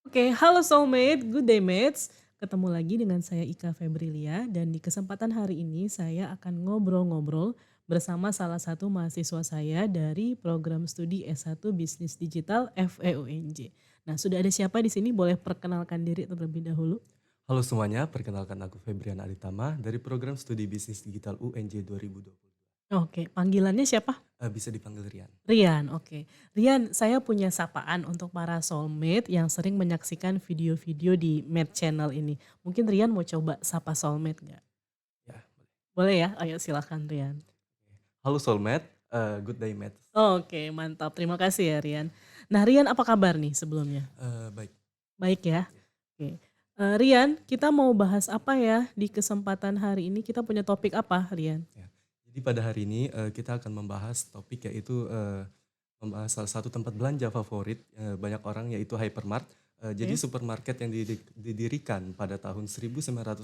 Oke, halo soulmate, good day mates. Ketemu lagi dengan saya Ika Febrilia dan di kesempatan hari ini saya akan ngobrol-ngobrol bersama salah satu mahasiswa saya dari program studi S1 Bisnis Digital FEUNJ. Nah, sudah ada siapa di sini? Boleh perkenalkan diri terlebih dahulu? Halo semuanya, perkenalkan aku Febrian Aritama dari program studi bisnis digital UNJ 2022. Oke, panggilannya siapa? Bisa dipanggil Rian. Rian, oke. Rian, saya punya sapaan untuk para soulmate yang sering menyaksikan video-video di Mate Channel ini. Mungkin Rian mau coba sapa soulmate nggak? Ya, boleh. Boleh ya? Ayo silakan Rian. Halo Soulmate, good day Matt. Oke, mantap. Terima kasih ya Rian. Nah, Rian apa kabar nih sebelumnya? Baik. Baik ya? Ya, Oke. Rian, kita mau bahas apa ya di kesempatan hari ini? Kita punya topik apa, Rian? ya. Jadi pada hari ini kita akan membahas topik yaitu membahas salah satu tempat belanja favorit banyak orang yaitu hypermart. Jadi Oke. supermarket yang didirikan pada tahun 1986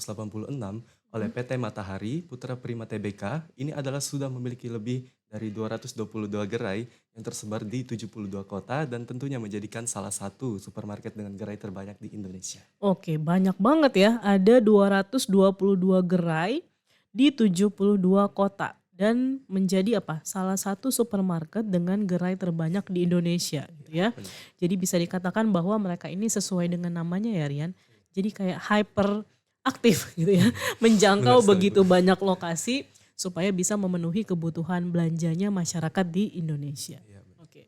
oleh PT Matahari Putra Prima Tbk ini adalah sudah memiliki lebih dari 222 gerai yang tersebar di 72 kota dan tentunya menjadikan salah satu supermarket dengan gerai terbanyak di Indonesia. Oke, banyak banget ya. Ada 222 gerai di 72 kota dan menjadi apa? Salah satu supermarket dengan gerai terbanyak di Indonesia gitu Ya, ya. benar. Jadi bisa dikatakan bahwa mereka ini sesuai dengan namanya ya Rian. Jadi kayak hyper aktif gitu ya. Benar Menjangkau sekali, Bu. begitu banyak lokasi supaya bisa memenuhi kebutuhan belanjanya masyarakat di Indonesia. Iya, benar. Oke.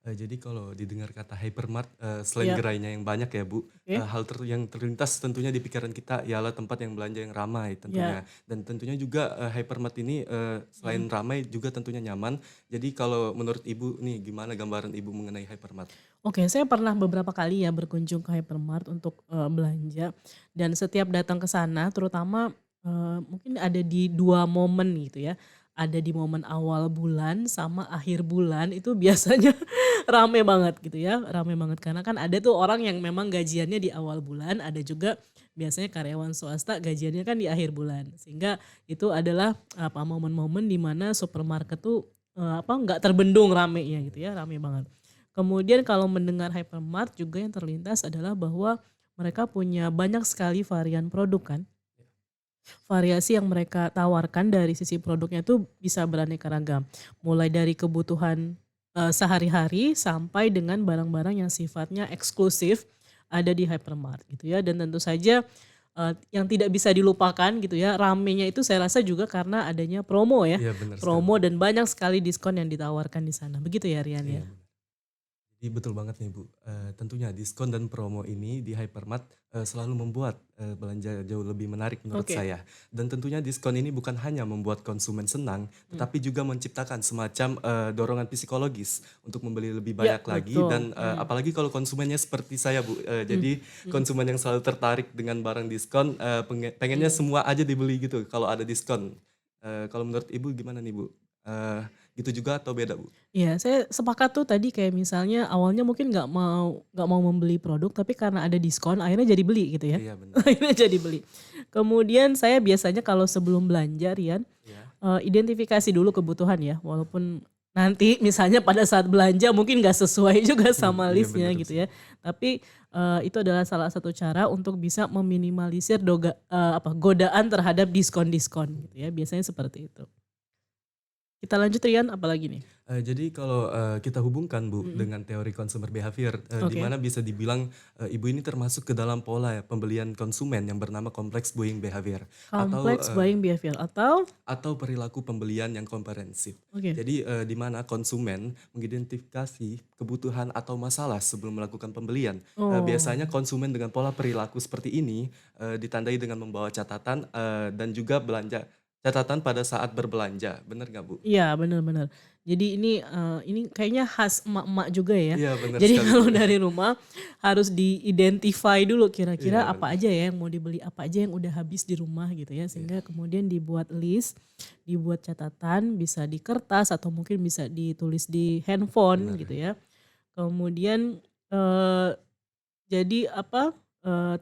Jadi kalau didengar kata hypermart, selain Ya, gerainya yang banyak ya Bu, oke. yang terlintas tentunya di pikiran kita ialah tempat yang belanja yang ramai Ya. tentunya. Dan tentunya juga, hypermart ini, Mm. selain ramai juga tentunya nyaman. Jadi kalau menurut Ibu nih, gimana gambaran Ibu mengenai hypermart? Oke, saya pernah beberapa kali ya berkunjung ke hypermart untuk, belanja dan setiap datang ke sana terutama, mungkin ada di 2 momen gitu ya. Ada di momen awal bulan sama akhir bulan itu biasanya rame banget gitu ya, rame banget karena kan ada tuh orang yang memang gajiannya di awal bulan, ada juga biasanya karyawan swasta gajiannya kan di akhir bulan. Sehingga itu adalah, apa, momen-momen di mana supermarket tuh, apa, nggak terbendung ramenya gitu ya, rame banget. Kemudian kalau mendengar hypermart juga yang terlintas adalah bahwa mereka punya banyak sekali varian produk kan. Variasi yang mereka tawarkan dari sisi produknya itu bisa beraneka ragam. Mulai dari kebutuhan, sehari-hari sampai dengan barang-barang yang sifatnya eksklusif ada di hypermart gitu ya. Dan tentu saja, yang tidak bisa dilupakan gitu ya, ramenya itu saya rasa juga karena adanya promo ya. Iya, benar sekali, Bu. Promo dan banyak sekali diskon yang ditawarkan di sana. Begitu ya Rian Iya, ya? benar. Iya, betul banget nih Bu. Tentunya diskon dan promo ini di hypermart, selalu membuat, belanja jauh lebih menarik menurut Oke. saya. Dan tentunya diskon ini bukan hanya membuat konsumen senang, Mmm. tetapi juga menciptakan semacam, dorongan psikologis untuk membeli lebih Iya banyak lagi betul, dan, apalagi kalau konsumennya seperti saya Bu, mhm, jadi mhm, konsumen yang selalu tertarik dengan barang diskon, pengennya mhm. semua aja dibeli gitu kalau ada diskon. Kalau menurut Ibu gimana nih Bu? Eee, gitu juga atau beda Bu? Iya, saya sepakat tuh tadi kayak misalnya awalnya mungkin nggak mau membeli produk, tapi karena ada diskon akhirnya jadi beli gitu ya. Iya, benar. Akhirnya jadi beli. Kemudian saya biasanya kalau sebelum belanja Rian, Iya. identifikasi dulu kebutuhan ya, walaupun nanti misalnya pada saat belanja mungkin nggak sesuai juga sama Iya, list-nya benar gitu sih. ya. Tapi, itu adalah salah satu cara untuk bisa meminimalisir godaan terhadap diskon-diskon gitu ya, biasanya seperti itu. Kita lanjut Rian, apalagi nih? Jadi kalau, kita hubungkan Bu Mhm, dengan teori consumer behavior, di oke. mana bisa dibilang, Ibu ini termasuk ke dalam pola ya pembelian konsumen yang bernama complex buying behavior atau, Complex buying behavior atau atau perilaku pembelian yang komprehensif. oke. Jadi, di mana konsumen mengidentifikasi kebutuhan atau masalah sebelum melakukan pembelian. Biasanya Oh, konsumen dengan pola perilaku seperti ini, ditandai dengan membawa catatan, dan juga catatan pada saat berbelanja, bener nggak Bu? iya bener-bener. Jadi ini kayaknya khas emak-emak juga ya. Iya, bener Jadi sekali Bu. kalau dari rumah harus di-identify dulu kira-kira Iya, apa bener. aja ya yang mau dibeli, apa aja yang udah habis di rumah gitu ya. Iya, Sehingga kemudian dibuat list, dibuat catatan, bisa di kertas atau mungkin bisa ditulis di handphone benar. gitu ya. Kemudian, eee jadi apa,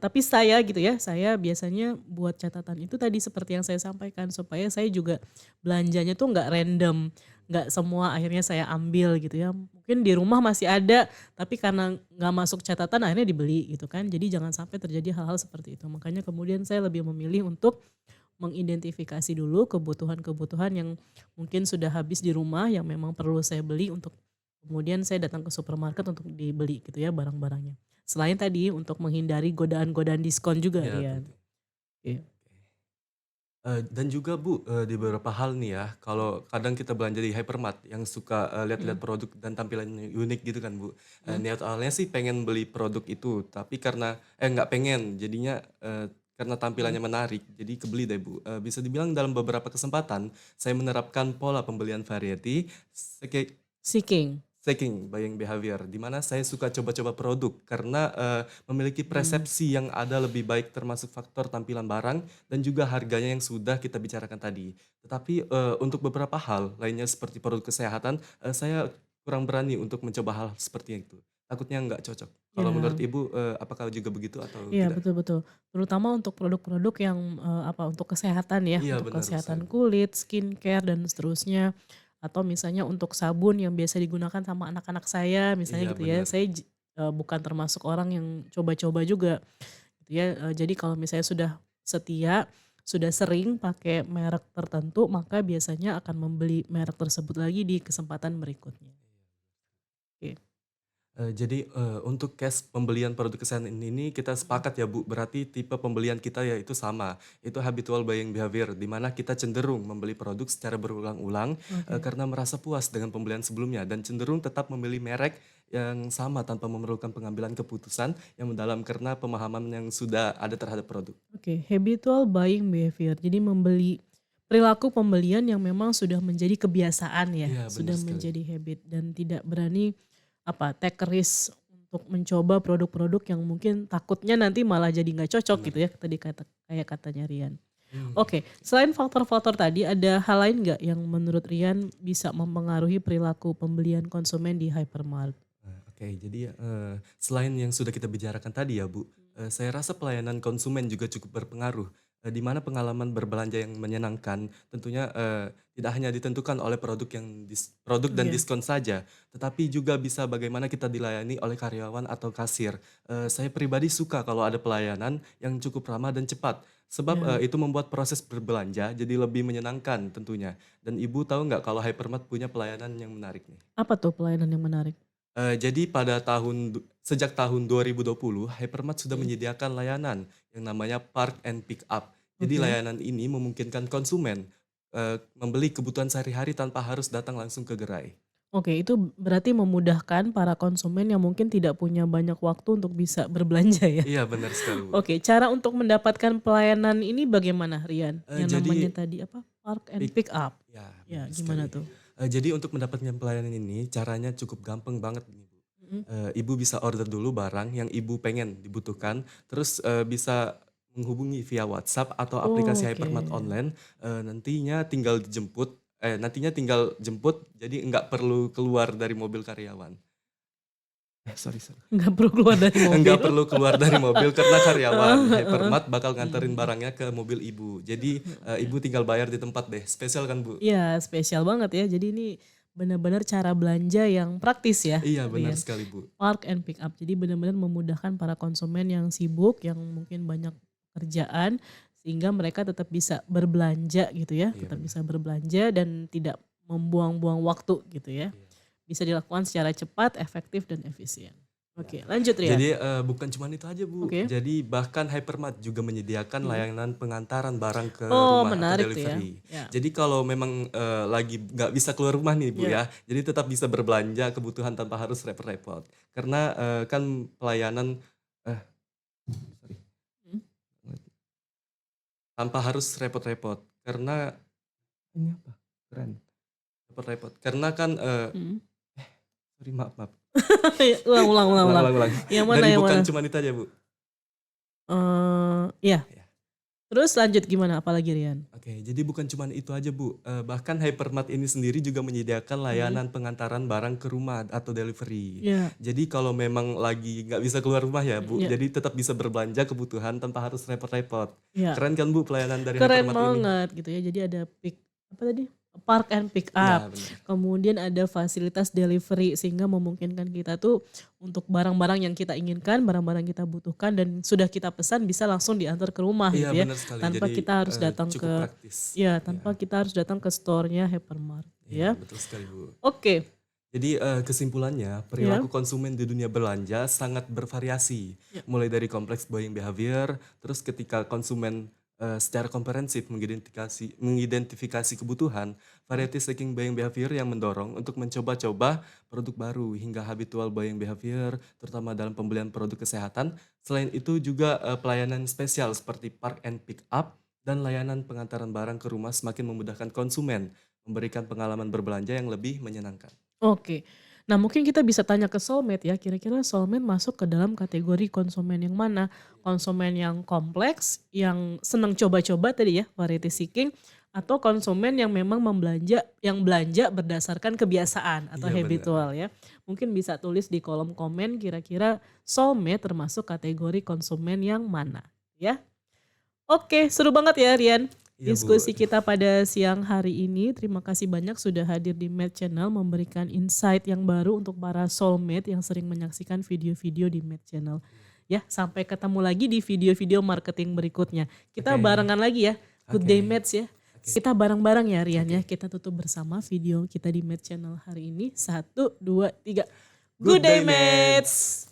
tapi saya gitu ya, saya biasanya buat catatan itu tadi seperti yang saya sampaikan supaya saya juga belanjanya tuh nggak semua akhirnya saya ambil gitu ya. Mungkin di rumah masih ada, tapi karena nggak masuk catatan akhirnya dibeli gitu kan. Jadi jangan sampai terjadi hal-hal seperti itu. Makanya kemudian saya lebih memilih untuk mengidentifikasi dulu kebutuhan-kebutuhan yang mungkin sudah habis di rumah yang memang perlu saya beli untuk kemudian saya datang ke supermarket untuk dibeli gitu ya barang-barangnya. Selain tadi untuk menghindari godaan-godaan diskon juga Iya Rian. tentu. Oke. Dan juga Bu, di beberapa hal nih ya, kalau kadang kita belanja di hypermart yang suka, lihat-lihat Mhm, produk dan tampilannya unik gitu kan Bu. mhm. Niat awalnya sih pengen beli produk itu, tapi karena nggak pengen, jadinya, karena Mhm. tampilannya menarik, jadi kebeli deh Bu. Bisa dibilang dalam beberapa kesempatan, saya menerapkan pola pembelian variety, seke Seeking. Seeking buying behavior, di mana saya suka coba-coba produk karena, memiliki Mhm. persepsi yang ada lebih baik termasuk faktor tampilan barang dan juga harganya yang sudah kita bicarakan tadi. Tetapi, untuk beberapa hal lainnya seperti produk kesehatan, saya kurang berani untuk mencoba hal seperti itu. Takutnya nggak cocok. Kalau menurut Ya, Ibu, apakah juga begitu atau iya tidak? betul betul. Terutama untuk produk-produk yang, untuk kesehatan ya, Iya untuk benar sekali, kesehatan Bu. kulit, skincare dan seterusnya. Atau misalnya untuk sabun yang biasa digunakan sama anak-anak saya misalnya Iya gitu ya. benar. Saya bukan termasuk orang yang coba-coba juga gitu ya. Jadi kalau misalnya sudah setia, sudah sering pakai merek tertentu, maka biasanya akan membeli merek tersebut lagi di kesempatan berikutnya. Oke. Jadi, untuk case pembelian produk kesehatan ini kita Mhm. sepakat ya Bu, berarti tipe pembelian kita ya itu sama, itu habitual buying behavior, di mana kita cenderung membeli produk secara berulang-ulang, Oke. karena merasa puas dengan pembelian sebelumnya dan cenderung tetap memilih merek yang sama tanpa memerlukan pengambilan keputusan yang mendalam karena pemahaman yang sudah ada terhadap produk. Oke, habitual buying behavior. Jadi perilaku pembelian yang memang sudah menjadi kebiasaan ya, Iya benar sudah sekali Bu. menjadi habit dan tidak berani take risk untuk mencoba produk-produk yang mungkin takutnya nanti malah jadi nggak cocok Benar. gitu ya, tadi kayak katanya Rian. Mmm. Oke, selain faktor-faktor tadi ada hal lain nggak yang menurut Rian bisa mempengaruhi perilaku pembelian konsumen di hypermart? Oke. Jadi, selain yang sudah kita bicarakan tadi ya, Bu, saya rasa pelayanan konsumen juga cukup berpengaruh, di mana pengalaman berbelanja yang menyenangkan tentunya, tidak hanya ditentukan oleh produk dan Iya. diskon saja, tetapi juga bisa bagaimana kita dilayani oleh karyawan atau kasir. Saya pribadi suka kalau ada pelayanan yang cukup ramah dan cepat, sebab, Ya, itu membuat proses berbelanja jadi lebih menyenangkan tentunya. Dan Ibu tahu nggak kalau hypermart punya pelayanan yang menarik nih? apa tuh pelayanan yang menarik? Jadi sejak tahun 2020, Hypermart sudah Mhm. menyediakan layanan yang namanya Park and Pick Up. Jadi Oke. layanan ini memungkinkan konsumen, membeli kebutuhan sehari-hari tanpa harus datang langsung ke gerai. Oke, itu berarti memudahkan para konsumen yang mungkin tidak punya banyak waktu untuk bisa berbelanja ya? Iya benar sekali, Bu. Oke, cara untuk mendapatkan pelayanan ini bagaimana Rian? Yang namanya Jadi tadi apa, park and pick pick up? ya Ya, benar gimana sekali. tuh? Jadi untuk mendapatkan pelayanan ini caranya cukup gampang banget nih, Bu. Mhm. Ibu bisa order dulu barang yang Ibu pengen dibutuhkan, terus, bisa menghubungi via WhatsApp atau aplikasi Oke. Hypermart online, nantinya tinggal jemput, jadi nggak perlu keluar dari mobil karyawan. Sorry sorry. Nggak perlu keluar dari Nggak mobil. perlu keluar dari mobil karena karyawan Heeh heeh. Hypermart bakal Mhm nganterin mhm. barangnya ke mobil Ibu. Jadi, Oke. Ibu tinggal bayar di tempat deh, spesial kan, Bu? Iya, spesial banget ya. Jadi ini benar-benar cara belanja yang praktis ya, Iya benar Rian. sekali, Bu. Park and pick up. Jadi benar-benar memudahkan para konsumen yang sibuk, yang mungkin banyak kerjaan, sehingga mereka tetap bisa berbelanja gitu ya, Iya tetap benar. bisa berbelanja dan tidak membuang-buang waktu gitu ya. Iya. Bisa dilakukan secara cepat, efektif, dan efisien. Ya. Oke, lanjut Rian. Jadi, bukan cuman itu aja, Bu. Oke. Jadi bahkan Hypermart juga menyediakan Mhm. layanan pengantaran barang ke Oh, rumah atau menarik tuh ya. delivery. Ya. Jadi kalau memang, lagi nggak bisa keluar rumah nih, Bu, Ya. ya, jadi tetap bisa berbelanja kebutuhan tanpa harus repot-repot. Karena, kan pelayanan eh, sorry, Mhm. tanpa harus repot-repot. Karena ini apa? Keren, repot-repot. Karena kan, Mhm. sorry, maaf maaf. Ulang ulang ulang Ulang ulang. ulang ulang. Yang mana Dari yang bukan mana? cuman itu aja, Bu. Iya. Ya. Terus lanjut gimana apalagi Rian? Oke, jadi bukan cuman itu aja, Bu, bahkan Hypermart ini sendiri juga menyediakan Mhm. layanan pengantaran barang ke rumah atau delivery. Iya. Jadi kalau memang lagi nggak bisa keluar rumah ya, Bu, Iya jadi tetap bisa berbelanja kebutuhan tanpa harus repot-repot. iya. Keren kan, Bu, pelayanan dari Keren Hypermart ini? banget gitu ya. Jadi ada apa tadi? park and pick Ya, up. benar. Kemudian ada fasilitas delivery sehingga memungkinkan kita tuh untuk barang-barang yang kita inginkan, barang-barang kita butuhkan dan sudah kita pesan bisa langsung diantar ke rumah Iya, gitu ya. benar sekali. Tanpa Jadi kita harus datang cukup ke praktis. ya, Ya, tanpa kita harus datang ke store-nya Hypermart iya ya. betul sekali, Bu. Oke, Jadi kesimpulannya, ya. perilaku konsumen di dunia belanja sangat bervariasi. Ya. Mulai dari kompleks buying behavior, terus ketika konsumen secara komprehensif mengidentifikasi kebutuhan, variety seeking buying behavior yang mendorong untuk mencoba-coba produk baru hingga habitual buying behavior, terutama dalam pembelian produk kesehatan. Selain itu juga pelayanan spesial seperti park and pick up dan layanan pengantaran barang ke rumah semakin memudahkan konsumen, memberikan pengalaman berbelanja yang lebih menyenangkan. Oke. Nah, mungkin kita bisa tanya ke soulmate ya, kira-kira soulmate masuk ke dalam kategori konsumen yang mana? Konsumen yang kompleks, yang senang coba-coba tadi ya, variety seeking, atau konsumen yang memang yang belanja berdasarkan kebiasaan atau Iya benar. habitual ya. Mungkin bisa tulis di kolom komen kira-kira soulmate termasuk kategori konsumen yang mana ya. Oke, seru banget ya Rian. Iya Bu. Diskusi kita pada siang hari ini. Terima kasih banyak sudah hadir di Med Channel memberikan insight yang baru untuk para soulmate yang sering menyaksikan video-video di Med Channel. Ya, sampai ketemu lagi di video-video marketing berikutnya. Kita Oke, barengan lagi ya. Good oke, day Meds ya. oke, Kita bareng-bareng ya Rian ya. oke. Kita tutup bersama video kita di Med Channel hari ini. Satu, dua, tiga. Good Good day day, Meds. Meds.